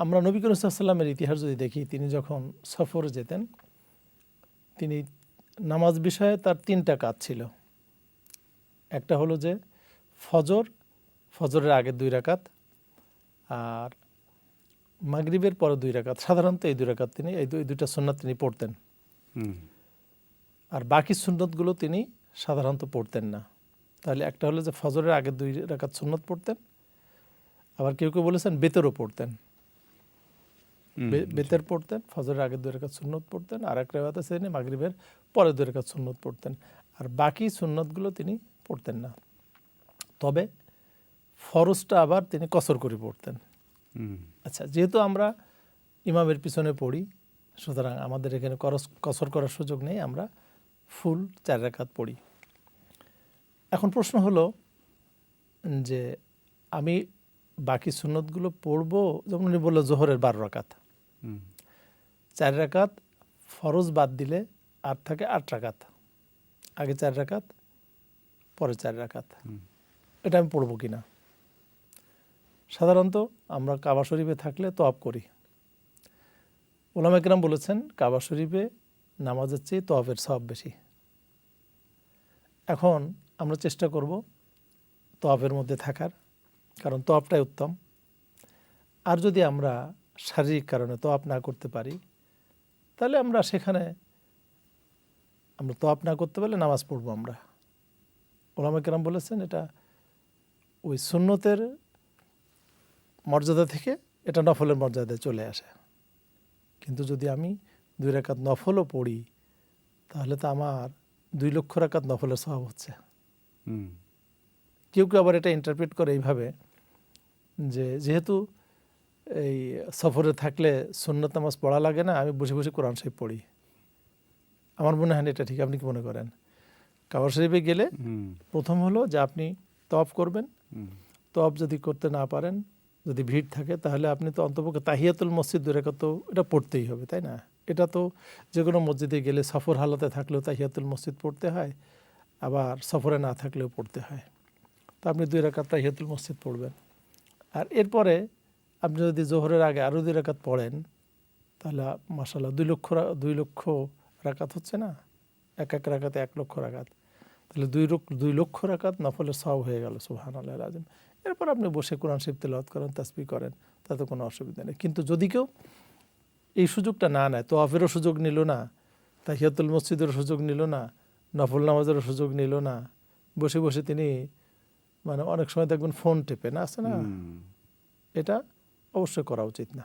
আমরা নবী করিম সাল্লাল্লাহু আলাইহি ওয়াসাল্লামের ইতিহাস যদি দেখি, তিনি যখন সফরে যেতেন, তিনি নামাজ বিষয়ে তার 3টা কাজ ছিল। একটা হলো যে ফজরের আগে 2 রাকাত, আর মাগরিবের পরে 2 রাকাত। সাধারণত এই 2 রাকাত তিনি এই দুইটা সুন্নাত তিনি পড়তেন। আর বাকি সুন্নতগুলো তিনি সাধারণত পড়তেন না। তাহলে একটা হলো যে ফজরের আগে 2 রাকাত সুন্নত পড়তেন, আবার কেউ কেউ বলেছেন বেতেরও পড়তেন, বেতের পড়তেন, ফজরের আগে 2 রাকাত সুন্নত পড়তেন, আর এক রিওয়ায়াত আছে তিনি মাগরিবের পরে 2 রাকাত সুন্নত পড়তেন, আর বাকি সুন্নতগুলো তিনি পড়তেন না। তবে ফরজটা আবার তিনি কসর করে পড়তেন। আচ্ছা, যেহেতু আমরা ইমামের পিছনে পড়ি, সুতরাং আমাদের এখানে কসর করার সুযোগ নেই, আমরা ফুল 4 রাকাত পড়ি। এখন প্রশ্ন হলো যে আমি বাকি সুন্নতগুলো পড়বো, যেমন উনি বললো জোহরের 12 রাকাত, 4 রাকাত ফরজ বাদ দিলে আর থাকে 8 রাকাত, আগে 4 রাকাত পরে 4 রাকাত, এটা আমি পড়বো কিনা? সাধারণত আমরা কাবা শরীফে থাকলে তওয়াফ করি। উলামা কেরাম বলেছেন কাবা শরীফে নামাজের চেয়ে তওয়াফের সওয়াব বেশি। এখন আমরা চেষ্টা করব তওয়াফের মধ্যে থাকার, কারণ তওয়াফটাই উত্তম। আর যদি আমরা শারীরিক কারণে তওয়াফ না করতে পারি, তাহলে আমরা সেখানে তওয়াফ না করতে পারলে নামাজ পড়বো আমরা। উলামা কেরাম বলেছেন এটা ওই সুন্নতের মর্যাদা থেকে এটা নফলের মর্যাদায় চলে আসে। কিন্তু যদি আমি 2 রাকাত নফলও পড়ি, তাহলে তো আমার 2 লক্ষ রাকাত নফলের সওয়াব হচ্ছে। কেউ কেউ আবার এটা ইন্টারপ্রেট করে এইভাবে যে যেহেতু এই সফরে থাকলে সুন্নত নামাজ পড়া লাগে না, আমি বসে বসে কোরআন শরীফ পড়ি। আমার মনে হয় না এটা ঠিক। আপনি কি মনে করেন? কাবা শরীফে গেলে প্রথম হলো যে আপনি তওয়াফ করবেন। তওয়াফ যদি করতে না পারেন, যদি ভিড় থাকে, তাহলে আপনি তো অন্তপক্ষে তাহিয়াতুল মসজিদ 2 রাকাত তো এটা পড়তেই হবে, তাই না? এটা তো যে কোনো মসজিদে গেলে সফর হালতে থাকলেও তাহিয়াতুল মসজিদ পড়তে হয়, আবার সফরে না থাকলেও পড়তে হয়। তো আপনি 2 রাকাত তাহিয়াতুল মসজিদ পড়বেন। আর এরপরে আপনি যদি জোহরের আগে আরও 2 রাকাত পড়েন, তাহলে মাশাআল্লাহ 2 লক্ষ রাকাত হচ্ছে না? এক রাকাতে 1 লক্ষ রাকাত, তাহলে 2 লক্ষ রাকাত নফলের সওয়াব হয়ে গেল। সুবহানাল্লাহিল আযীম। এরপর আপনি বসে কোরআন শরীফ তেলাওয়াত করেন, তাসবিহ করেন, তাতে কোনো অসুবিধা নেই। কিন্তু যদি কেউ এই সুযোগটা না নেয়, তওয়াফেরও সুযোগ নিল না, তাহিয়াতুল মসজিদেরও সুযোগ নিল না, নফল নামাজেরও সুযোগ নিল না, বসে বসে তিনি অনেক সময় দেখবেন ফোন টেপে না, আছে না, এটা অবশ্যই করা উচিত না।